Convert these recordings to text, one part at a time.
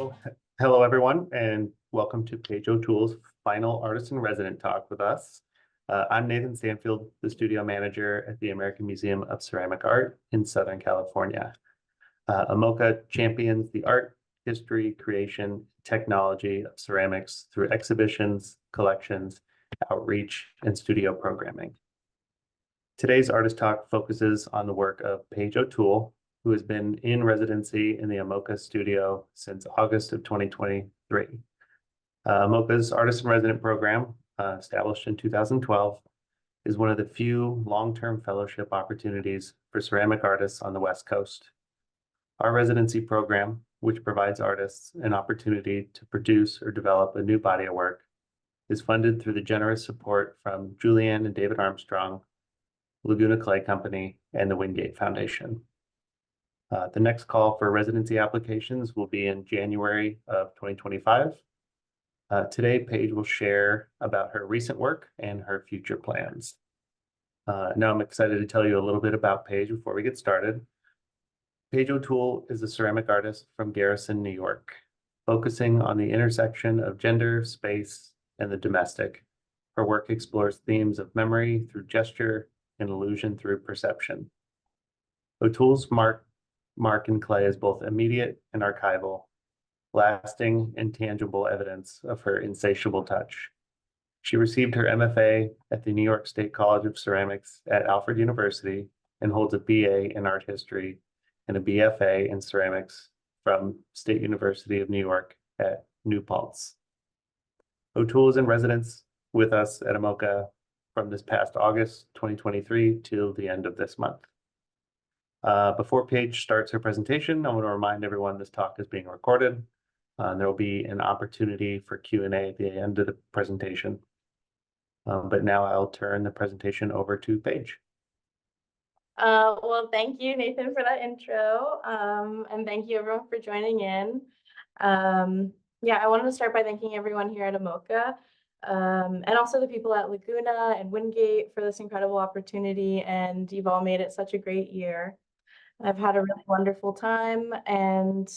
So, hello everyone, and welcome to Paige O'Toole's final artist in resident talk with us. I'm Nathan Stanfield, the studio manager at the American Museum of Ceramic Art in Southern California. AMOCA champions the art, history, creation, technology of ceramics through exhibitions, collections, outreach, and studio programming. Today's artist talk focuses on the work of Paige O'Toole, who has been in residency in the AMOCA studio since August of 2023. AMOCA's Artist in Resident program, established in 2012, is one of the few long-term fellowship opportunities for ceramic artists on the West Coast. Our residency program, which provides artists an opportunity to produce or develop a new body of work, is funded through the generous support from Julianne and David Armstrong, Laguna Clay Company, and the Wingate Foundation. The next call for residency applications will be in January of 2025. Today, Paige will share about her recent work and her future plans. Now I'm excited to tell you a little bit about Paige before we get started. Paige O'Toole is a ceramic artist from Garrison, New York, focusing on the intersection of gender, space, and the domestic. Her work explores themes of memory through gesture and illusion through perception. O'Toole's mark in clay is both immediate and archival, lasting and tangible evidence of her insatiable touch. She received her MFA at the New York State College of Ceramics at Alfred University and holds a BA in art history and a BFA in ceramics from State University of New York at New Paltz. O'Toole is in residence with us at AMOCA from this past August 2023 till the end of this month. Before Paige starts her presentation, I want to remind everyone this talk is being recorded. There will be an opportunity for Q&A at the end of the presentation. But now I'll turn the presentation over to Paige. Well, thank you, Nathan, for that intro. And thank you, everyone, for joining in. Yeah, I wanted to start by thanking everyone here at AMOCA, and also the people at Laguna and Wingate for this incredible opportunity. And you've all made it such a great year. I've had a really wonderful time, and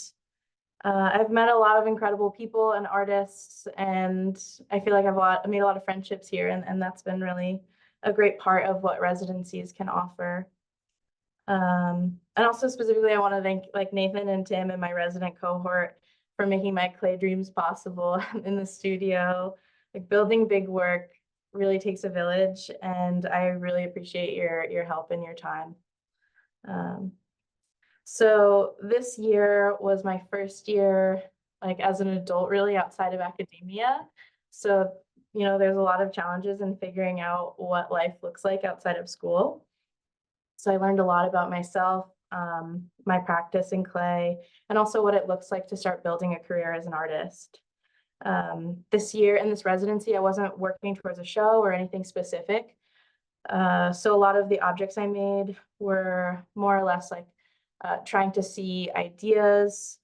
I've met a lot of incredible people and artists, and I feel like I made a lot of friendships here, and that's been really a great part of what residencies can offer. And also specifically, I want to thank Nathan and Tim and my resident cohort for making my clay dreams possible in the studio. Building big work really takes a village, and I really appreciate your help and your time. So this year was my first year, as an adult, really outside of academia. So, there's a lot of challenges in figuring out what life looks like outside of school. So I learned a lot about myself, my practice in clay, and also what it looks like to start building a career as an artist. This year in this residency, I wasn't working towards a show or anything specific. So a lot of the objects I made were more or less trying to see ideas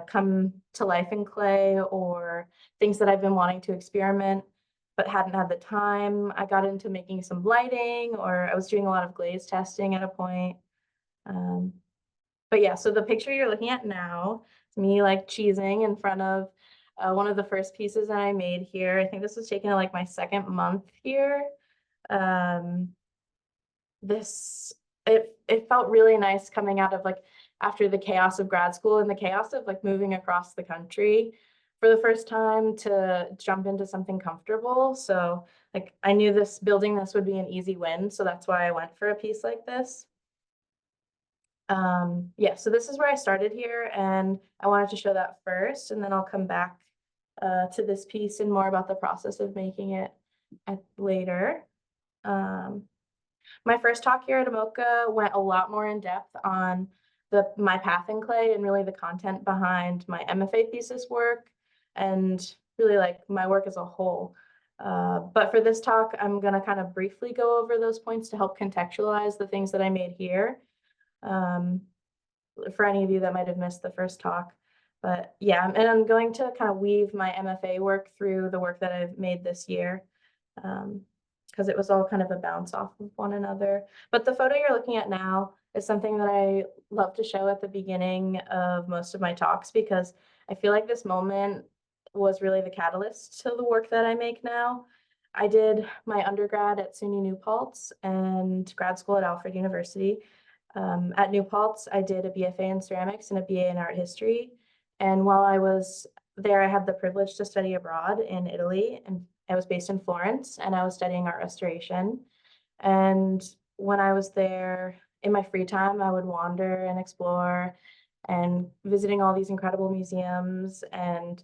come to life in clay, or things that I've been wanting to experiment but hadn't had the time. I got into making some lighting, or I was doing a lot of glaze testing at a point. But yeah, so the picture you're looking at now is me cheesing in front of one of the first pieces that I made here. I think this was taken in my second month here. It felt really nice coming out of after the chaos of grad school and the chaos of moving across the country for the first time to jump into something comfortable. So I knew building this would be an easy win. So that's why I went for a piece like this. Yeah, so this is where I started here, and I wanted to show that first, and then I'll come back to this piece and more about the process of making it later. My first talk here at AMOCA went a lot more in depth on my path in clay and really the content behind my MFA thesis work and really my work as a whole. But for this talk, I'm going to kind of briefly go over those points to help contextualize the things that I made here, for any of you that might have missed the first talk. But yeah, and I'm going to kind of weave my MFA work through the work that I've made this year, because it was all kind of a bounce off of one another. But the photo you're looking at now is something that I love to show at the beginning of most of my talks, because I feel like this moment was really the catalyst to the work that I make now. I did my undergrad at SUNY New Paltz and grad school at Alfred University. At New Paltz, I did a BFA in ceramics and a BA in art history. And while I was there, I had the privilege to study abroad in Italy, and I was based in Florence, and I was studying art restoration. And when I was there, in my free time, I would wander and explore and visiting all these incredible museums and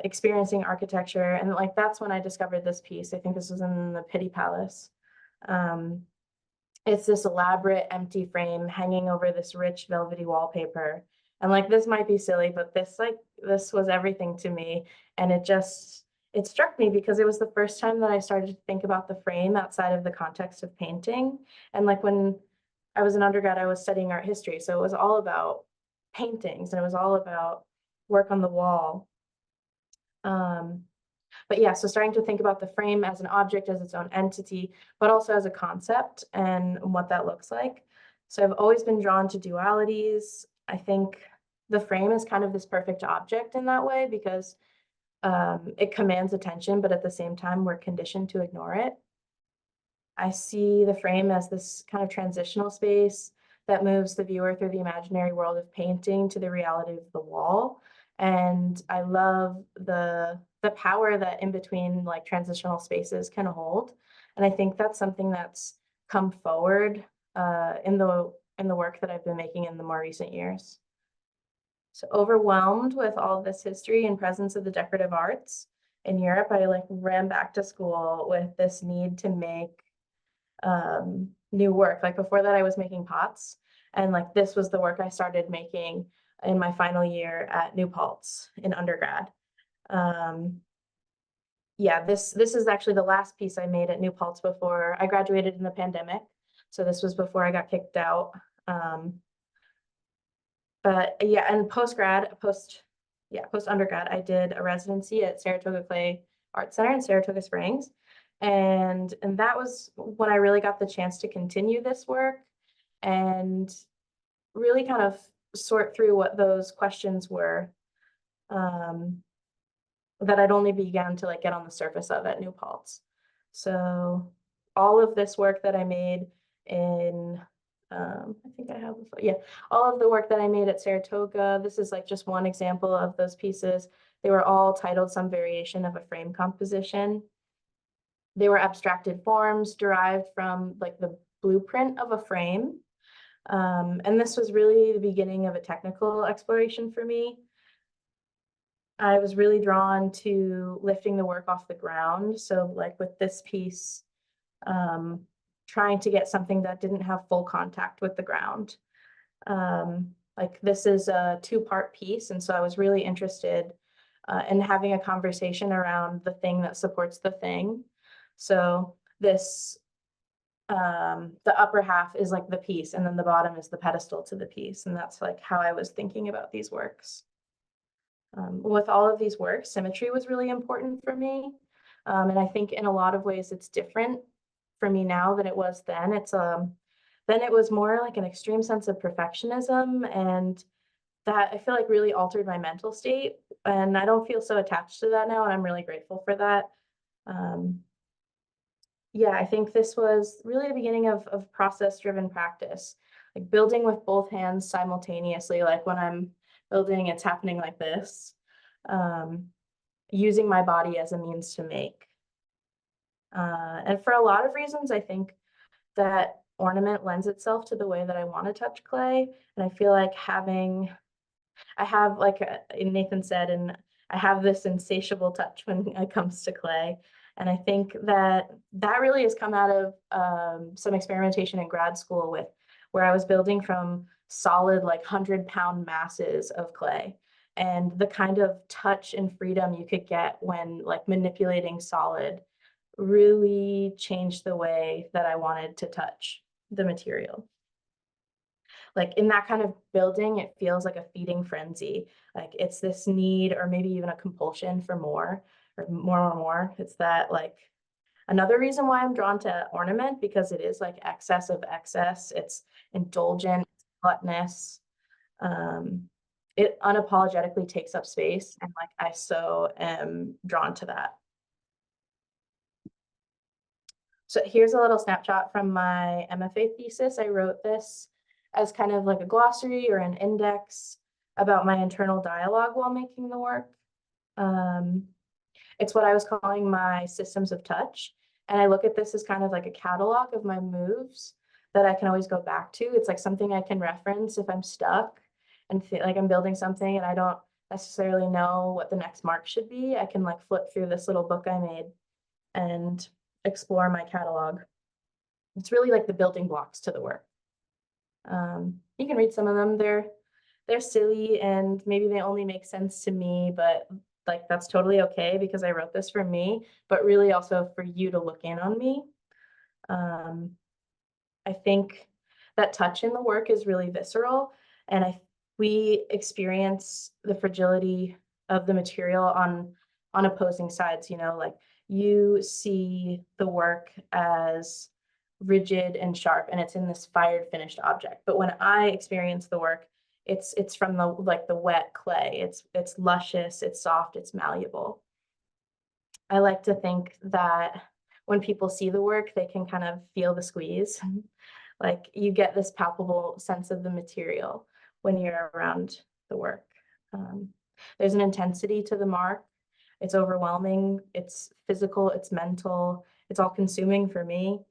experiencing architecture. And like, that's when I discovered this piece. I think this was in the Pitti Palace. It's this elaborate empty frame hanging over this rich velvety wallpaper. And like, this might be silly, but this was everything to me. And it struck me because it was the first time that I started to think about the frame outside of the context of painting. And like, when I was an undergrad, I was studying art history. So it was all about paintings and it was all about work on the wall. But yeah, so starting to think about the frame as an object, as its own entity, but also as a concept and what that looks like. So I've always been drawn to dualities. I think the frame is kind of this perfect object in that way because it commands attention, but at the same time, we're conditioned to ignore it. I see the frame as this kind of transitional space that moves the viewer through the imaginary world of painting to the reality of the wall. And I love the power that in between like transitional spaces can hold. And I think that's something that's come forward in the work that I've been making in the more recent years. So overwhelmed with all this history and presence of the decorative arts in Europe, I like ran back to school with this need to make new work. Like before that, I was making pots, and like this was the work I started making in my final year at New Paltz in undergrad. Yeah, this is actually the last piece I made at New Paltz before I graduated in the pandemic. So this was before I got kicked out. But yeah, and post undergrad, I did a residency at Saratoga Clay Art Center in Saratoga Springs. And that was when I really got the chance to continue this work and really kind of sort through what those questions were that I'd only began to like get on the surface of at New Paltz. So all of this work that I made in, I think I have, yeah, all of the work that I made at Saratoga, this is like just one example of those pieces. They were all titled some variation of a frame composition. They were abstracted forms derived from like the blueprint of a frame. And this was really the beginning of a technical exploration for me. I was really drawn to lifting the work off the ground. So like with this piece, trying to get something that didn't have full contact with the ground. Like this is a two-part piece. And so I was really interested in having a conversation around the thing that supports the thing. So this, the upper half is like the piece, and then the bottom is the pedestal to the piece. And that's like how I was thinking about these works. With all of these works, symmetry was really important for me. And I think in a lot of ways it's different for me now than it was then. Then it was more like an extreme sense of perfectionism, and that I feel like really altered my mental state. And I don't feel so attached to that now, and I'm really grateful for that. Yeah, I think this was really the beginning of process-driven practice, like building with both hands simultaneously. Like when I'm building, it's happening like this, using my body as a means to make. And for a lot of reasons, I think that ornament lends itself to the way that I want to touch clay. And I feel like I have, like Nathan said, and I have this insatiable touch when it comes to clay. And I think that really has come out of some experimentation in grad school where I was building from solid, like 100-pound masses of clay, and the kind of touch and freedom you could get when like manipulating solid really changed the way that I wanted to touch the material. Like in that kind of building, it feels like a feeding frenzy. Like it's this need, or maybe even a compulsion for more, or more. It's that like another reason why I'm drawn to ornament, because it is like excess of excess. It's indulgent, it's gluttonous. it unapologetically takes up space, and like I so am drawn to that. So here's a little snapshot from my MFA thesis. I wrote this as kind of like a glossary or an index about my internal dialogue while making the work. It's what I was calling my systems of touch. And I look at this as kind of like a catalog of my moves that I can always go back to. It's like something I can reference if I'm stuck and feel like I'm building something and I don't necessarily know what the next mark should be. I can like flip through this little book I made and explore my catalog. It's really like the building blocks to the work. You can read some of them. They're silly and maybe they only make sense to me, but like that's totally okay because I wrote this for me, but really also for you to look in on me. I think that touch in the work is really visceral, and we experience the fragility of the material on opposing sides, you know, like you see the work as rigid and sharp and it's in this fired finished object. But when I experience the work, it's from the like the wet clay. It's luscious, it's soft, it's malleable. I like to think that when people see the work, they can kind of feel the squeeze. Like you get this palpable sense of the material when you're around the work. There's an intensity to the mark. It's overwhelming, it's physical, it's mental, it's all consuming for me.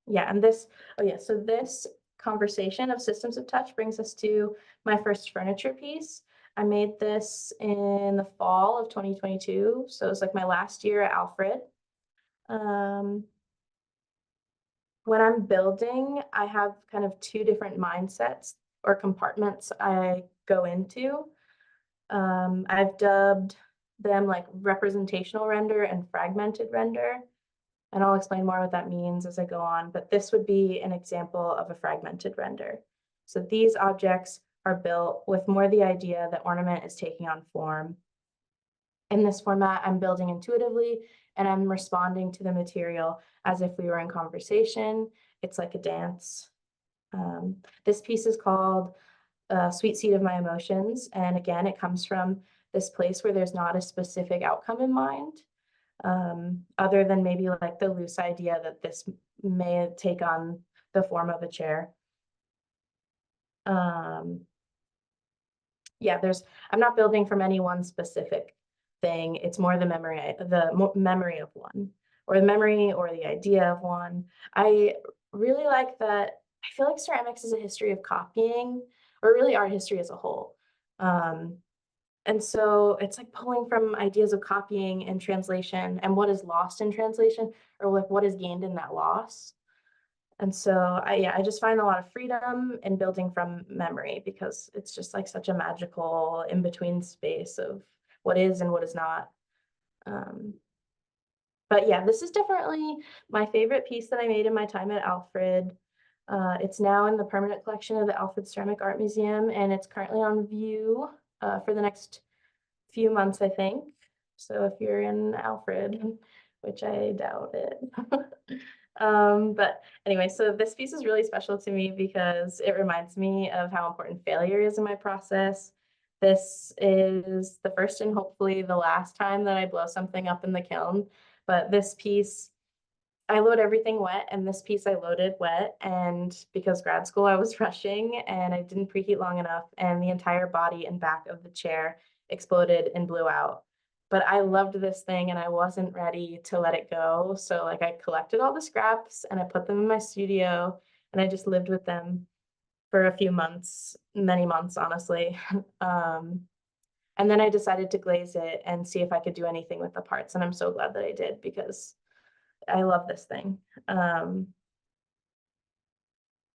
Yeah, and this, oh yeah, so this conversation of systems of touch brings us to my first furniture piece. I made this in the fall of 2022, so it was like my last year at Alfred. When I'm building, I have kind of two different mindsets or compartments I go into. I've dubbed them like representational render and fragmented render. And I'll explain more what that means as I go on, but this would be an example of a fragmented render. So these objects are built with more the idea that ornament is taking on form. In this format, I'm building intuitively and I'm responding to the material as if we were in conversation. It's like a dance. This piece is called Sweet Seed of My Emotions. And again, it comes from this place where there's not a specific outcome in mind. Other than maybe like the loose idea that this may take on the form of a chair. Yeah, I'm not building from any one specific thing. It's more the memory of one, or the memory or the idea of one. I really like that. I feel like ceramics is a history of copying, or really art history as a whole. And so it's like pulling from ideas of copying and translation and what is lost in translation, or like what is gained in that loss. And so I just find a lot of freedom in building from memory because it's just like such a magical in-between space of what is and what is not. But yeah, this is definitely my favorite piece that I made in my time at Alfred. It's now in the permanent collection of the Alfred Ceramic Art Museum, and it's currently on view for the next few months, I think. So if you're in Alfred, which I doubt it. But anyway, so this piece is really special to me because it reminds me of how important failure is in my process. This is the first and hopefully the last time that I blow something up in the kiln. But this piece, I load everything wet, and this piece I loaded wet, and because grad school I was rushing and I didn't preheat long enough, and the entire body and back of the chair exploded and blew out. But I loved this thing and I wasn't ready to let it go. So like I collected all the scraps and I put them in my studio and I just lived with them for a few months, many months, honestly. And then I decided to glaze it and see if I could do anything with the parts. And I'm so glad that I did because I love this thing.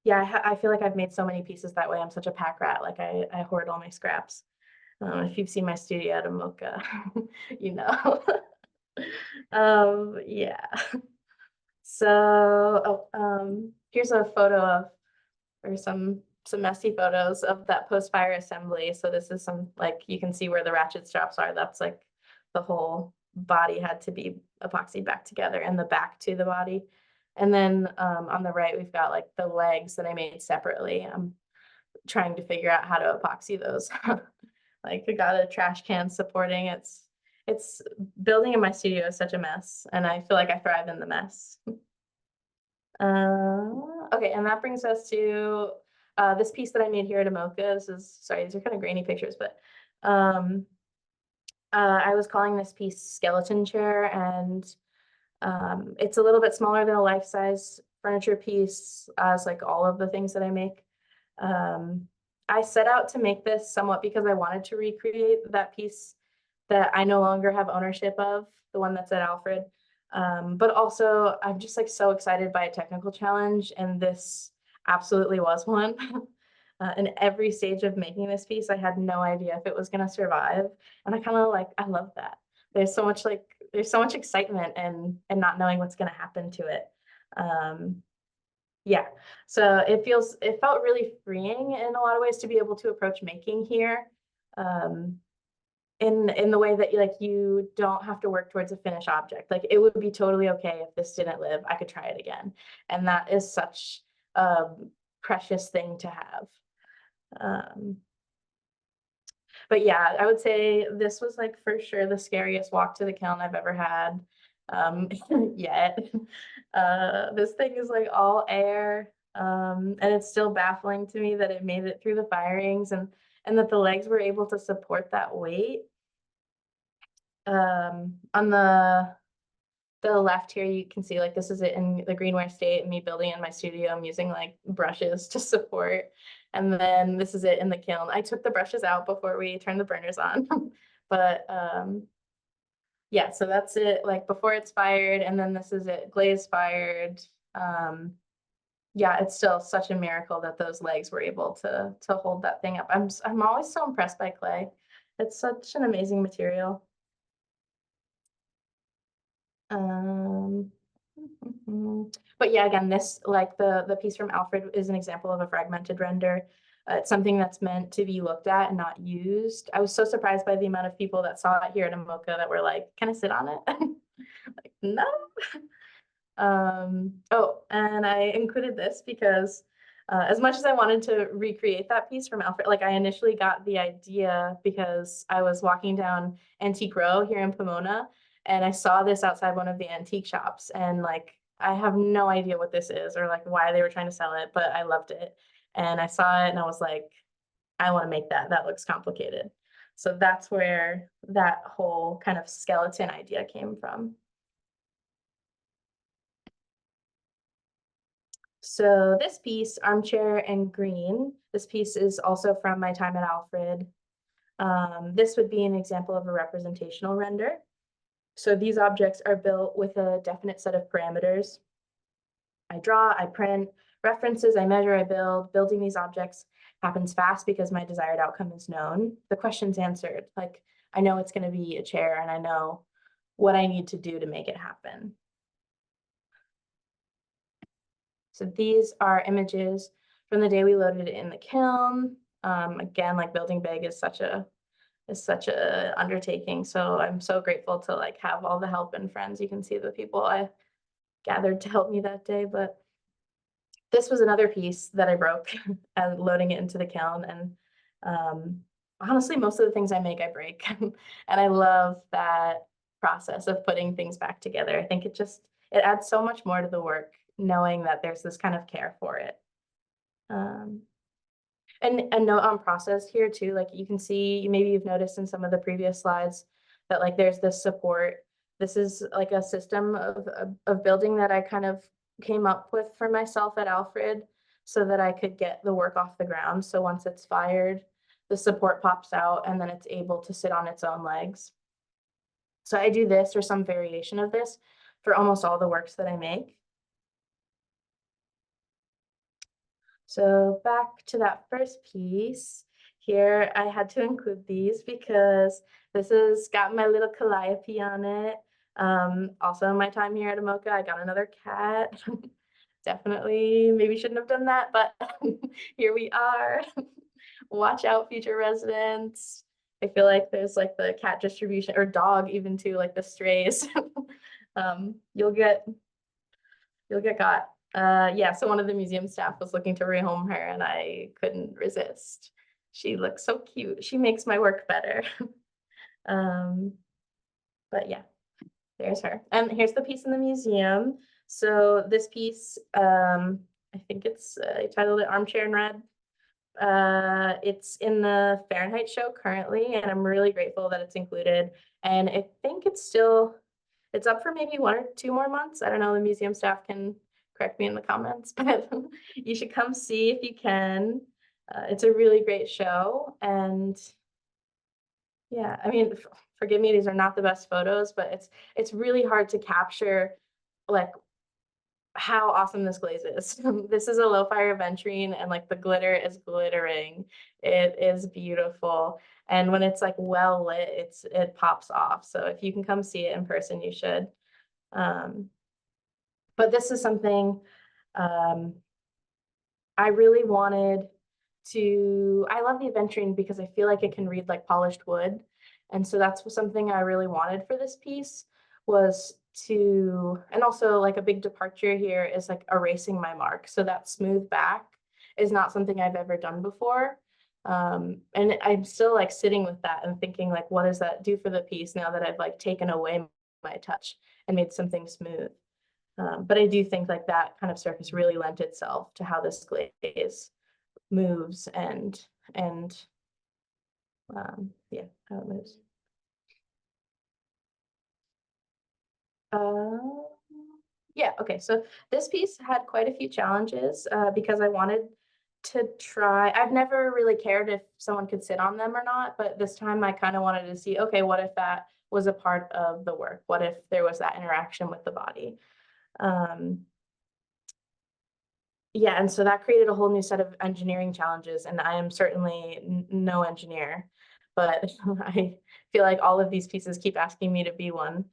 Yeah, I feel like I've made so many pieces that way. I'm such a pack rat. Like I hoard all my scraps. If you've seen my studio at AMOCA, you know. Yeah. So here's a photo of, or some messy photos of that post-fire assembly. So this is some, like, you can see where the ratchet straps are. That's like the whole body had to be epoxied back together, and the back to the body. And then on the right, we've got like the legs that I made separately. trying to figure out how to epoxy those. Like I got a trash can supporting. It's building in my studio is such a mess, and I feel like I thrive in the mess. Okay, and that brings us to this piece that I made here at AMOCA. Sorry, these are kind of grainy pictures, but I was calling this piece Skeleton Chair, and it's a little bit smaller than a life-size furniture piece, as like all of the things that I make. I set out to make this somewhat because I wanted to recreate that piece that I no longer have ownership of, the one that's at Alfred. But also I'm just like so excited by a technical challenge, and this absolutely was one. In every stage of making this piece, I had no idea if it was gonna survive. And I kind of like, I love that. There's so much excitement and not knowing what's gonna happen to it. Yeah, so it felt really freeing in a lot of ways to be able to approach making here. In the way that you don't have to work towards a finished object. Like it would be totally okay if this didn't live, I could try it again. And that is such a precious thing to have. But yeah, I would say this was like for sure the scariest walk to the kiln I've ever had yet. This thing is like all air, and it's still baffling to me that it made it through the firings and that the legs were able to support that weight. On the left here, you can see like this is it in the greenware state, and me building in my studio. I'm using like brushes to support. And then this is it in the kiln. I took the brushes out before we turned the burners on. But yeah, so that's it like before it's fired, and then this is it glaze fired. Yeah, it's still such a miracle that those legs were able to hold that thing up. I'm always so impressed by clay. It's such an amazing material. But yeah, again, this like the piece from Alfred is an example of a fragmented render. It's something that's meant to be looked at and not used. I was so surprised by the amount of people that saw it here at AMOCA that were like, "Can I sit on it?" Like, no. Oh, and I included this because as much as I wanted to recreate that piece from Alfred, like I initially got the idea because I was walking down Antique Row here in Pomona, and I saw this outside one of the antique shops, and like I have no idea what this is or like why they were trying to sell it, but I loved it. And I saw it and I was like, I want to make that. That looks complicated. So that's where that whole kind of skeleton idea came from. So this piece, Armchair and Green, this piece is also from my time at Alfred. This would be an example of a representational render. So these objects are built with a definite set of parameters. I draw, I print, references, I measure, I build. Building these objects happens fast because my desired outcome is known. The question's answered. Like I know it's going to be a chair, and I know what I need to do to make it happen. So these are images from the day we loaded it in the kiln. Again, like building big is such a undertaking. So I'm so grateful to like have all the help and friends. You can see the people I gathered to help me that day. But this was another piece that I broke and loading it into the kiln. And honestly, most of the things I make, I break. And I love that process of putting things back together. I think it adds so much more to the work, knowing that there's this kind of care for it. And a note on process here too, like you can see, maybe you've noticed in some of the previous slides that like there's this support. This is like a system of building that I kind of came up with for myself at Alfred so that I could get the work off the ground. So once it's fired, the support pops out and then it's able to sit on its own legs. So I do this or some variation of this for almost all the works that I make. So back to that first piece here, I had to include these because this has got my little calliope on it. Also in my time here at AMOCA, I got another cat. Definitely maybe shouldn't have done that, but here we are. Watch out, future residents. I feel like there's like the cat distribution or dog even too, like the strays. You'll get got. Yeah, so one of the museum staff was looking to rehome her and I couldn't resist. She looks so cute. She makes my work better. But yeah, there's her. And here's the piece in the museum. So this piece, I think it's I titled it Armchair in Red. It's in the Fahrenheit show currently, and I'm really grateful that it's included. And I think it's up for maybe 1 or 2 more months. I don't know, the museum staff can correct me in the comments, but you should come see if you can. It's a really great show, and yeah, I mean, forgive me, these are not the best photos, but it's really hard to capture like how awesome this glaze is. This is a low fire aventurine and like the glitter is glittering. It is beautiful. And when it's like well lit, it pops off. So if you can come see it in person, you should. But this is something I really wanted to, I love the aventurine because I feel like it can read like polished wood. And so that's something I really wanted for this piece was to, and also like a big departure here is like erasing my mark. So that smooth back is not something I've ever done before. And I'm still like sitting with that and thinking like, what does that do for the piece now that I've like taken away my touch and made something smooth. But I do think like that kind of surface really lent itself to how this glaze moves and yeah, how it moves. Yeah, okay, so this piece had quite a few challenges because I wanted to try, I've never really cared if someone could sit on them or not, but this time I kind of wanted to see, okay, what if that was a part of the work? What if there was that interaction with the body? Yeah, and so that created a whole new set of engineering challenges, and I am certainly no engineer, but I feel like all of these pieces keep asking me to be one.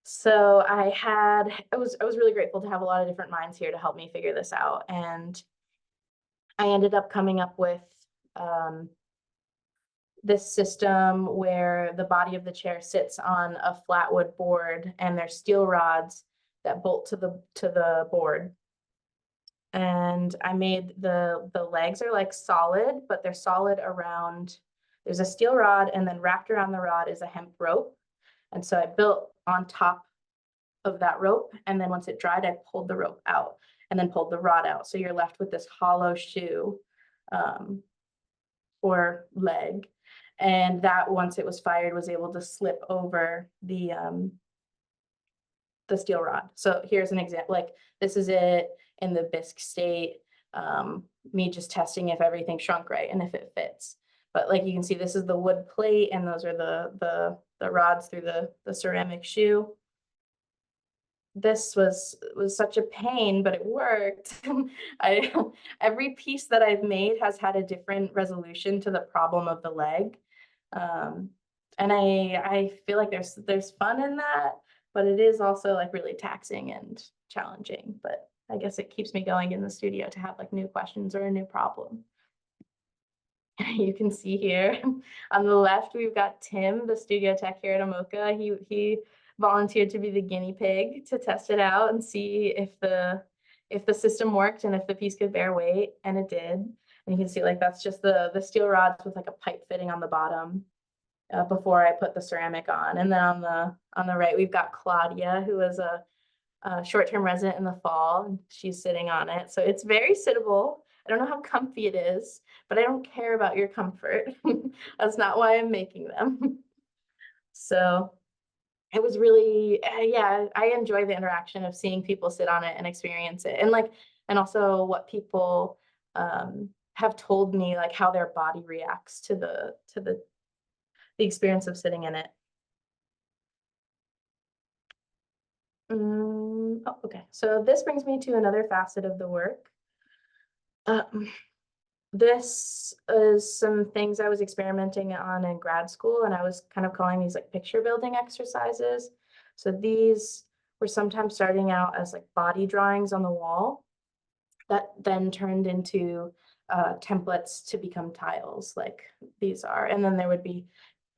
So I was really grateful to have a lot of different minds here to help me figure this out, and I ended up coming up with this system where the body of the chair sits on a flat wood board, and there's steel rods that bolt to the board. And I made the legs are like solid, but they're solid around, there's a steel rod, and then wrapped around the rod is a hemp rope. And so I built on top of that rope, and then once it dried, I pulled the rope out and then pulled the rod out. So you're left with this hollow shoe or leg. And that, once it was fired, was able to slip over the steel rod. So here's an example, like this is it in the bisque state, me just testing if everything shrunk right and if it fits. But like you can see, this is the wood plate, and those are the rods through the ceramic shoe. This was such a pain, but it worked. Every piece that I've made has had a different resolution to the problem of the leg. And I feel like there's fun in that, but it is also like really taxing and challenging. But I guess it keeps me going in the studio to have like new questions or a new problem. You can see here on the left, we've got Tim, the studio tech here at AMOCA. He volunteered to be the guinea pig to test it out and see if the system worked and if the piece could bear weight, and it did. And you can see like that's just the steel rods with like a pipe fitting on the bottom before I put the ceramic on. And then on the right, we've got Claudia, who is a short-term resident in the fall, and she's sitting on it. So it's very sittable. I don't know how comfy it is, but I don't care about your comfort. That's not why I'm making them. So it was really, yeah, I enjoy the interaction of seeing people sit on it and experience it. And also what people have told me, like how their body reacts to the experience of sitting in it. Oh, okay, so this brings me to another facet of the work. This is some things I was experimenting on in grad school, and I was kind of calling these like picture building exercises. So these were sometimes starting out as like body drawings on the wall that then turned into templates to become tiles like these are. And then there would be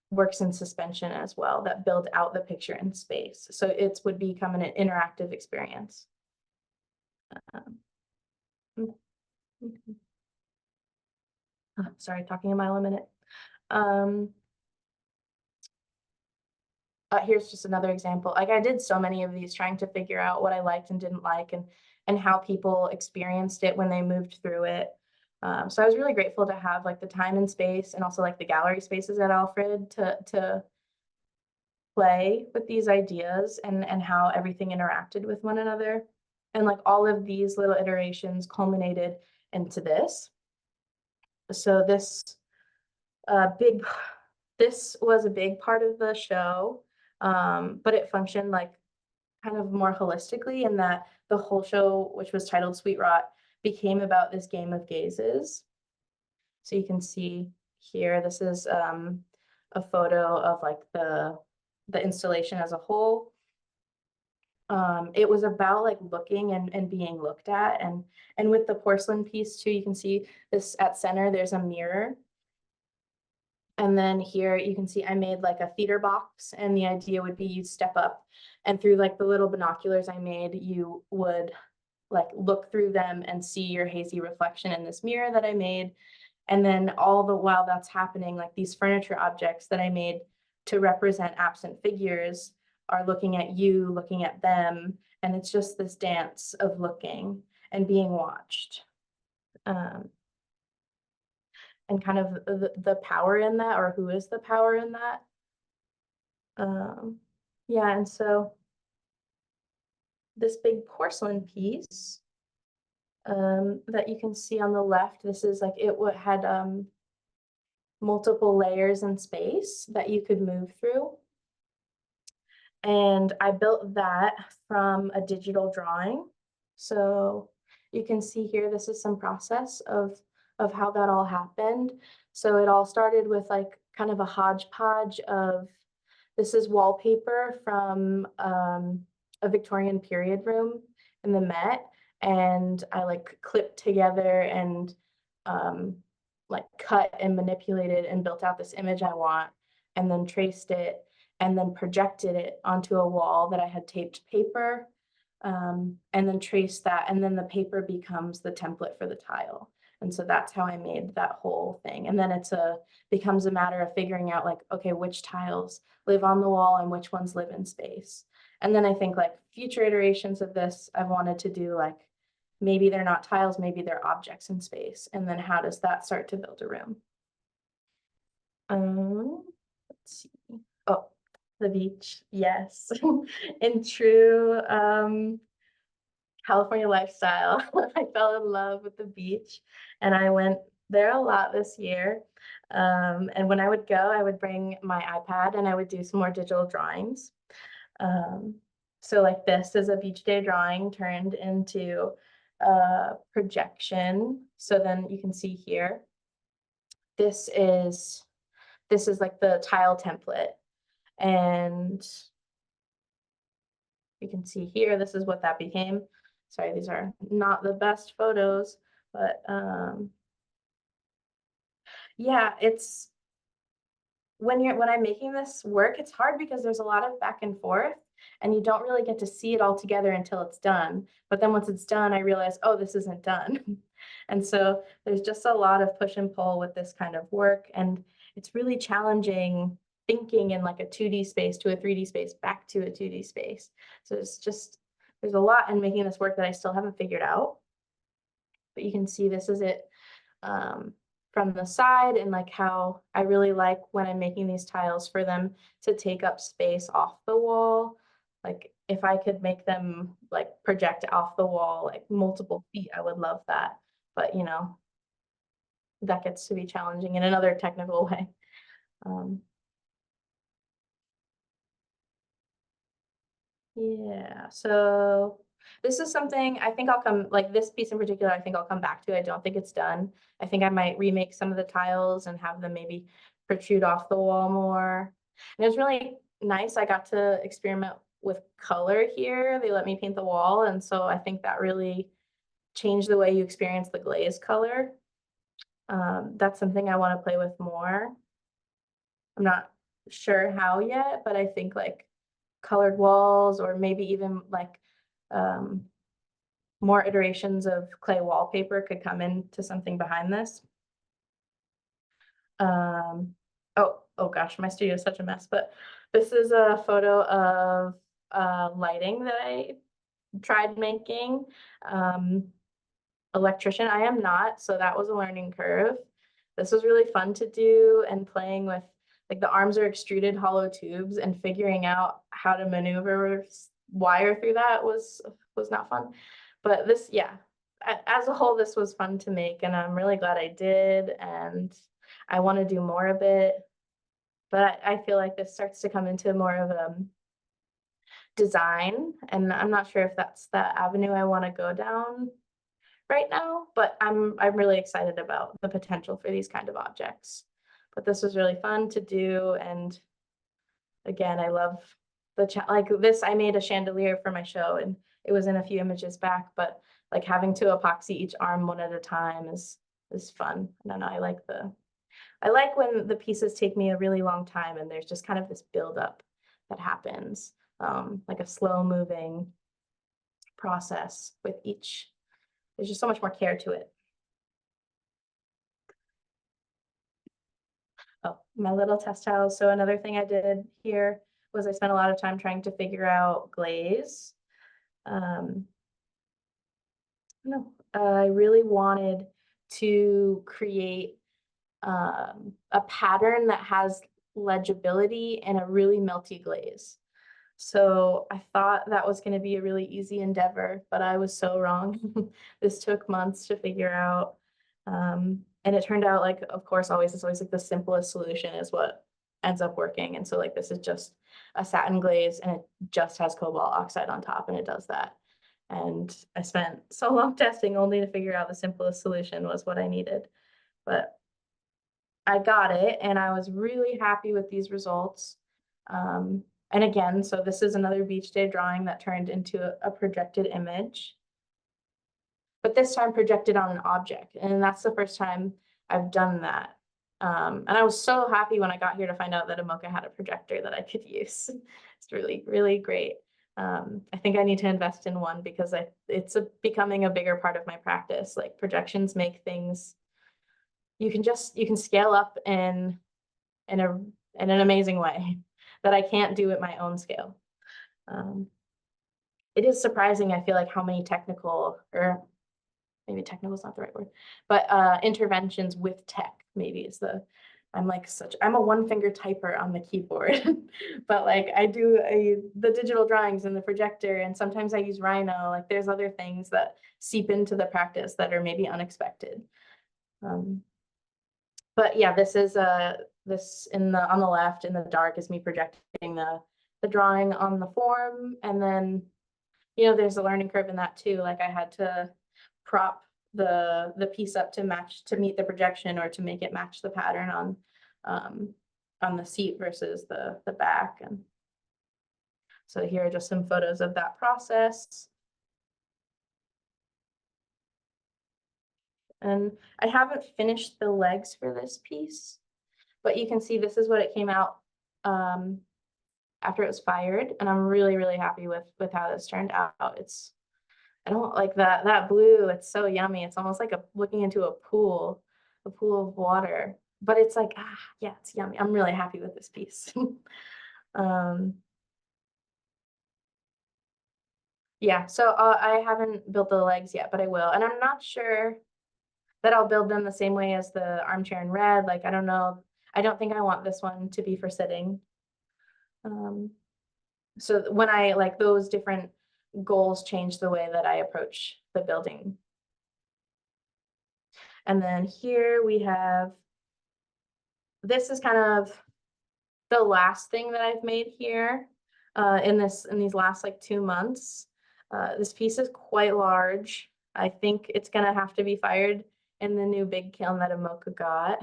works in suspension as well that build out the picture in space. So it would become an interactive experience. Sorry, talking a mile a minute. Here's just another example. Like I did so many of these trying to figure out what I liked and didn't like and how people experienced it when they moved through it. So I was really grateful to have like the time and space and also like the gallery spaces at Alfred to play with these ideas and how everything interacted with one another. And like all of these little iterations culminated into this. So this this was a big part of the show, but it functioned like kind of more holistically in that the whole show, which was titled Sweet Rot, became about this game of gazes. So you can see here, this is a photo of like the installation as a whole. It was about like looking and being looked at, and with the porcelain piece too, you can see this at center, there's a mirror. And then here you can see I made like a theater box, and the idea would be you step up and through like the little binoculars I made, you would like look through them and see your hazy reflection in this mirror that I made. And then all the while that's happening, like these furniture objects that I made to represent absent figures are looking at you, looking at them. And it's just this dance of looking and being watched. And kind of the power in that, or who is the power in that. Yeah, and so this big porcelain piece that you can see on the left, this is like it had multiple layers in space that you could move through. And I built that from a digital drawing. So you can see here, this is some process of how that all happened. So it all started with like kind of a hodgepodge of, this is wallpaper from a Victorian period room in the Met. And I like clipped together and like cut and manipulated and built out this image I want, and then traced it and then projected it onto a wall that I had taped paper, and then traced that, and then the paper becomes the template for the tile. And so that's how I made that whole thing. And then becomes a matter of figuring out like, okay, which tiles live on the wall and which ones live in space. And then I think like future iterations of this, I've wanted to do like, maybe they're not tiles, maybe they're objects in space. And then how does that start to build a room? Let's see. Oh, the beach, yes. In true California lifestyle, I fell in love with the beach, and I went there a lot this year. And when I would go, I would bring my iPad and I would do some more digital drawings. So like this is a beach day drawing turned into a projection. So then you can see here, this is like the tile template. And you can see here, this is what that became. Sorry, these are not the best photos, but yeah, it's when I'm making this work, it's hard because there's a lot of back and forth and you don't really get to see it all together until it's done. But then once it's done, I realize, oh, this isn't done. And so there's just a lot of push and pull with this kind of work. And it's really challenging thinking in like a 2D space to a 3D space back to a 2D space. So there's a lot in making this work that I still haven't figured out. But you can see this is it from the side, and like how I really like when I'm making these tiles for them to take up space off the wall. Like if I could make them like project off the wall like multiple feet, I would love that. But you know, that gets to be challenging in another technical way. Yeah, so this is something I think I'll come, like this piece in particular, I think I'll come back to. I don't think it's done. I think I might remake some of the tiles and have them maybe protrude off the wall more. And it was really nice. I got to experiment with color here. They let me paint the wall. And so I think that really changed the way you experience the glaze color. That's something I want to play with more. I'm not sure how yet, but I think like colored walls, or maybe even like more iterations of clay wallpaper could come into something behind this. Oh gosh, my studio is such a mess, but this is a photo of lighting that I tried making. Electrician, I am not, so that was a learning curve. This was really fun to do, and playing with, like, the arms are extruded hollow tubes, and figuring out how to maneuver wire through that was not fun. But this, yeah, as a whole, this was fun to make, and I'm really glad I did, and I want to do more of it. But I feel like this starts to come into more of design, and I'm not sure if that's the avenue I want to go down right now, but I'm really excited about the potential for these kind of objects. But this was really fun to do, and again, I love like this. I made a chandelier for my show, and it was in a few images back, but like having to epoxy each arm one at a time is fun. I don't know, I like when the pieces take me a really long time and there's just kind of this buildup that happens, like a slow moving process with each. There's just so much more care to it. Oh, my little test tiles. So another thing I did here was I spent a lot of time trying to figure out glaze. No, I really wanted to create a pattern that has legibility and a really melty glaze. So I thought that was going to be a really easy endeavor, but I was so wrong. This took months to figure out. And it turned out, like, of course, it's always like the simplest solution is what ends up working. And so, like, this is just a satin glaze, and it just has cobalt oxide on top, and it does that. And I spent so long testing only to figure out the simplest solution was what I needed. But I got it, and I was really happy with these results. And again, so this is another beach day drawing that turned into a projected image, but this time projected on an object. And that's the first time I've done that. And I was so happy when I got here to find out that AMOCA had a projector that I could use. It's really, really great. I think I need to invest in one because it's becoming a bigger part of my practice. Like, projections make things, you can scale up in an amazing way that I can't do at my own scale. It is surprising, I feel like, how many technical, or maybe technical is not the right word, but interventions with tech maybe is I'm a one finger typer on the keyboard, but like I do the digital drawings and the projector, and sometimes I use Rhino. Like, there's other things that seep into the practice that are maybe unexpected. But yeah, this is this on the left in the dark is me projecting the drawing on the form, and then there's a learning curve in that too. Like, I had to prop the piece up to meet the projection, or to make it match the pattern on the seat versus the back. And so here are just some photos of that process. And I haven't finished the legs for this piece, but you can see this is what it came out after it was fired, and I'm really, really happy with how this turned out. I don't like that blue. It's so yummy. It's almost like looking into a pool of water, but it's like, yeah, it's yummy. I'm really happy with this piece. Yeah, so I haven't built the legs yet, but I will, and I'm not sure that I'll build them the same way as the armchair in red. Like, I don't know. I don't think I want this one to be for sitting. So when I like those different goals change the way that I approach the building. And then here we have, this is kind of the last thing that I've made here in these last like 2 months. This piece is quite large. I think it's gonna have to be fired in the new big kiln that AMOCA got.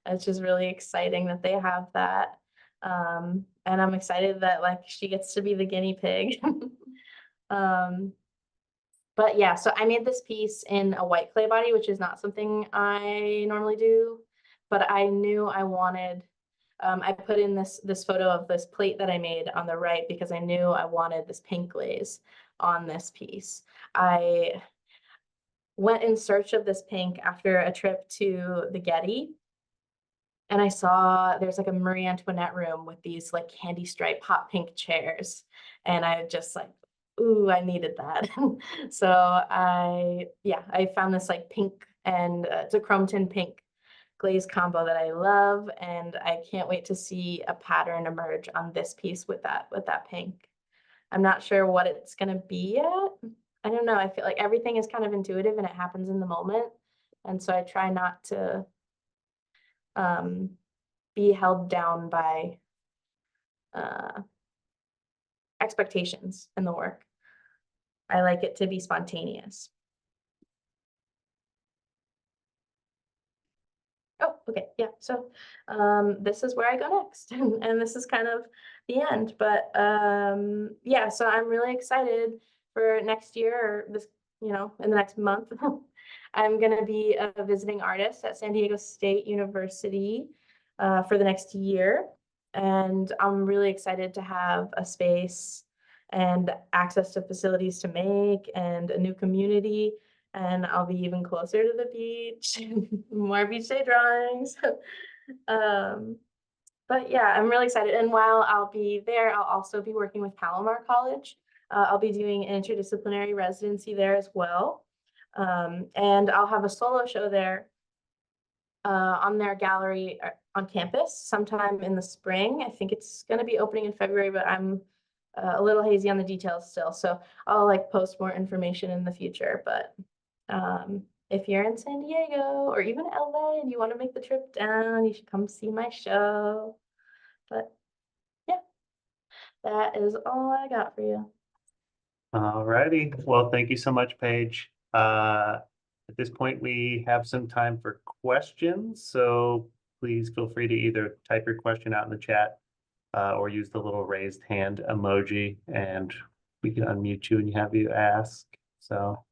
It's just really exciting that they have that. And I'm excited that like she gets to be the guinea pig. But yeah, so I made this piece in a white clay body, which is not something I normally do, but I knew I wanted, I put in this photo of this plate that I made on the right because I knew I wanted this pink glaze on this piece. I went in search of this pink after a trip to the Getty, and I saw there's like a Marie Antoinette room with these like candy stripe hot pink chairs, and I just like, ooh, I needed that. So I found this like pink, and it's a chrome tin pink glaze combo that I love, and I can't wait to see a pattern emerge on this piece with that pink. I'm not sure what it's gonna be yet. I don't know. I feel like everything is kind of intuitive and it happens in the moment. And so I try not to be held down by expectations in the work. I like it to be spontaneous. Oh, okay, yeah. So this is where I go next, and this is kind of the end. But yeah, so I'm really excited for next year, or this, in the next month. I'm gonna be a visiting artist at San Diego State University for the next year, and I'm really excited to have a space and access to facilities to make and a new community. And I'll be even closer to the beach, more beach day drawings. But yeah, I'm really excited. And while I'll be there, I'll also be working with Palomar College. I'll be doing an interdisciplinary residency there as well. And I'll have a solo show there on their gallery on campus sometime in the spring. I think it's going to be opening in February, but I'm a little hazy on the details still. So I'll like post more information in the future. But if you're in San Diego or even LA and you want to make the trip down, you should come see my show. But yeah, that is all I got for you. All righty. Well, thank you so much, Paige. At this point, we have some time for questions. So please feel free to either type your question out in the chat or use the little raised hand emoji, and we can unmute you and have you ask. So.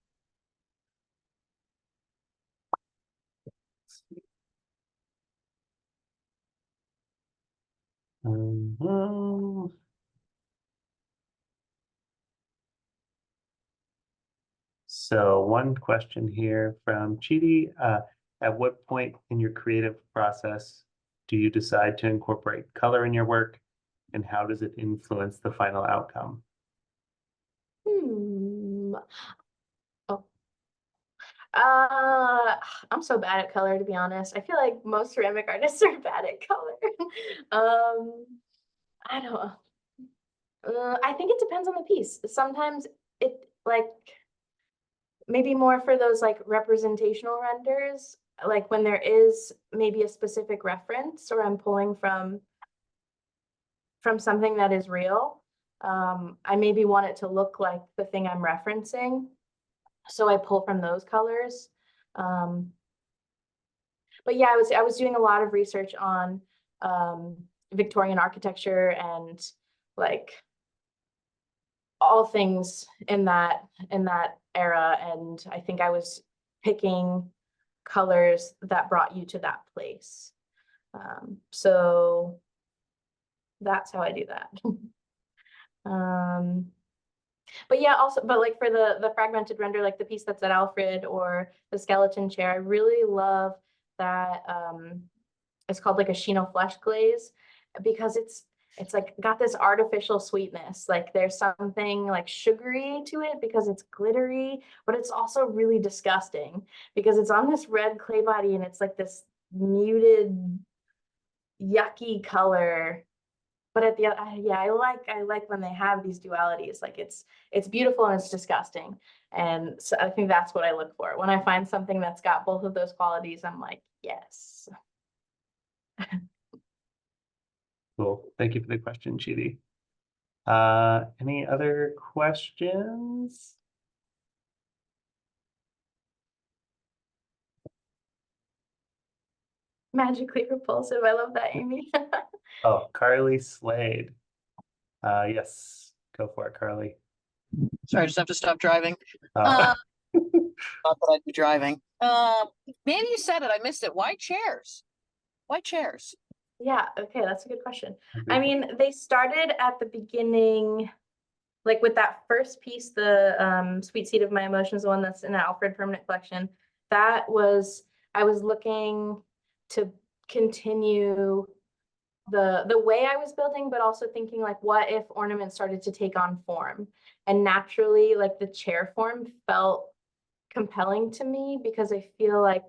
So one question here from Chidi. At what point in your creative process do you decide to incorporate color in your work, and how does it influence the final outcome? I'm so bad at color, to be honest. I feel like most ceramic artists are bad at color. I don't know. I think it depends on the piece. Sometimes it like maybe more for those like representational renders, like when there is maybe a specific reference or I'm pulling from something that is real. I maybe want it to look like the thing I'm referencing. So I pull from those colors. But yeah, I was doing a lot of research on Victorian architecture and like all things in that era, and I think I was picking colors that brought you to that place. So that's how I do that. But yeah, also, but like for the fragmented render, like the piece that's at Alfred or the skeleton chair, I really love that it's called like a Chino flesh glaze, because it's like got this artificial sweetness. Like there's something like sugary to it because it's glittery, but it's also really disgusting because it's on this red clay body and it's like this muted, yucky color. But at the yeah, I like when they have these dualities. Like it's beautiful and it's disgusting. And so I think that's what I look for. When I find something that's got both of those qualities, I'm like, yes. Cool. Thank you for the question, Chidi. Any other questions? Magically repulsive. I love that, Amy. Oh, Carly Slade. Yes, go for it, Carly. Sorry, I just have to stop driving. Oh. Not that I'd be driving. Maybe you said it, I missed it. Why chairs? Why chairs? Yeah, okay, that's a good question. I mean, they started at the beginning like with that first piece, the Sweet Seed of My Emotions, the one that's in the Alfred permanent collection, that was, I was looking to continue the way I was building, but also thinking like, what if ornaments started to take on form? And naturally, like the chair form felt compelling to me because I feel like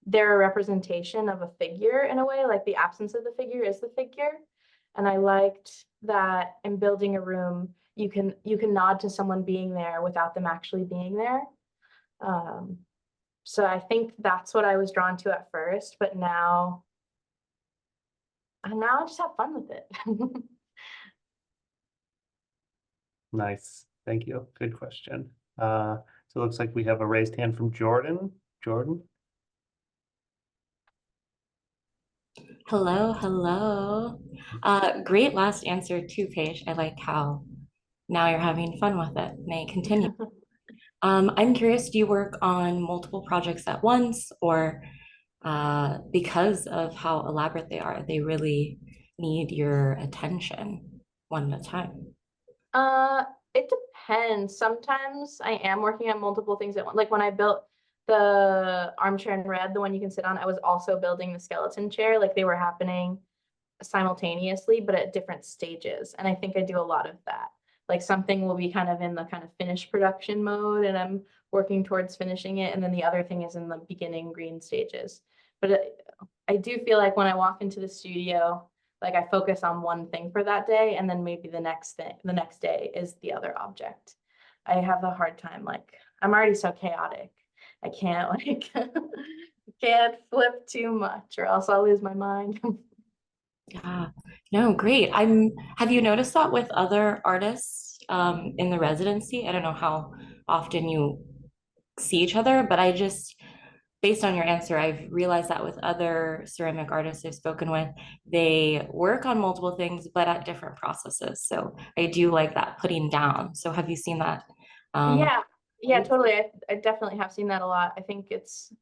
they're a representation of a figure in a way, like the absence of the figure is the figure. And I liked that in building a room, you can nod to someone being there without them actually being there. So I think that's what I was drawn to at first, but now I just have fun with it. Nice. Thank you. Good question. So it looks like we have a raised hand from Jordan. Jordan? Hello, hello. Great last answer too, Paige. I like how now you're having fun with it. May it continue. I'm curious, do you work on multiple projects at once, or because of how elaborate they really need your attention one at a time? It depends. Sometimes I am working on multiple things at once. Like when I built the armchair in red, the one you can sit on, I was also building the skeleton chair. Like they were happening simultaneously, but at different stages. And I think I do a lot of that. Like something will be kind of in the kind of finished production mode and I'm working towards finishing it. And then the other thing is in the beginning green stages. But I do feel like when I walk into the studio, like I focus on one thing for that day, and then maybe the next day is the other object. I have a hard time, like I'm already so chaotic. I can't like can't flip too much or else I'll lose my mind. Yeah, no, great. Have you noticed that with other artists in the residency? I don't know how often you see each other, but based on your answer, I've realized that with other ceramic artists I've spoken with, they work on multiple things, but at different processes. So I do like that putting down. So have you seen that? Yeah, totally. I definitely have seen that a lot. I think it's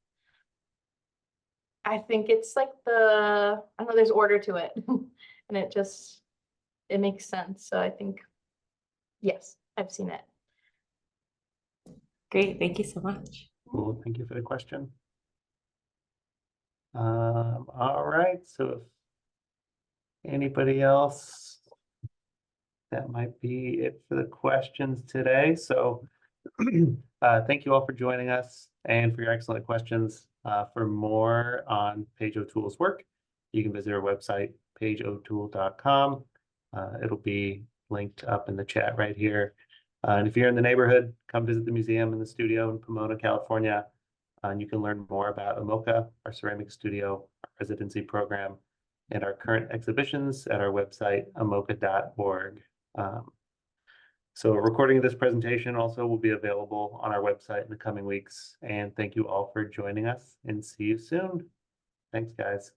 like I don't know, there's order to it and it makes sense. So I think, yes, I've seen it. Great, thank you so much. Cool. Thank you for the question. All right. So if anybody else, that might be it for the questions today. So thank you all for joining us and for your excellent questions. For more on Paige O'Toole's work, you can visit our website, paigeotoole.com. It'll be linked up in the chat right here. And if you're in the neighborhood, come visit the museum and the studio in Pomona, California. And you can learn more about AMOCA, our ceramic studio, our residency program, and our current exhibitions at our website, amoca.org. So a recording of this presentation also will be available on our website in the coming weeks. And thank you all for joining us and see you soon. Thanks, guys.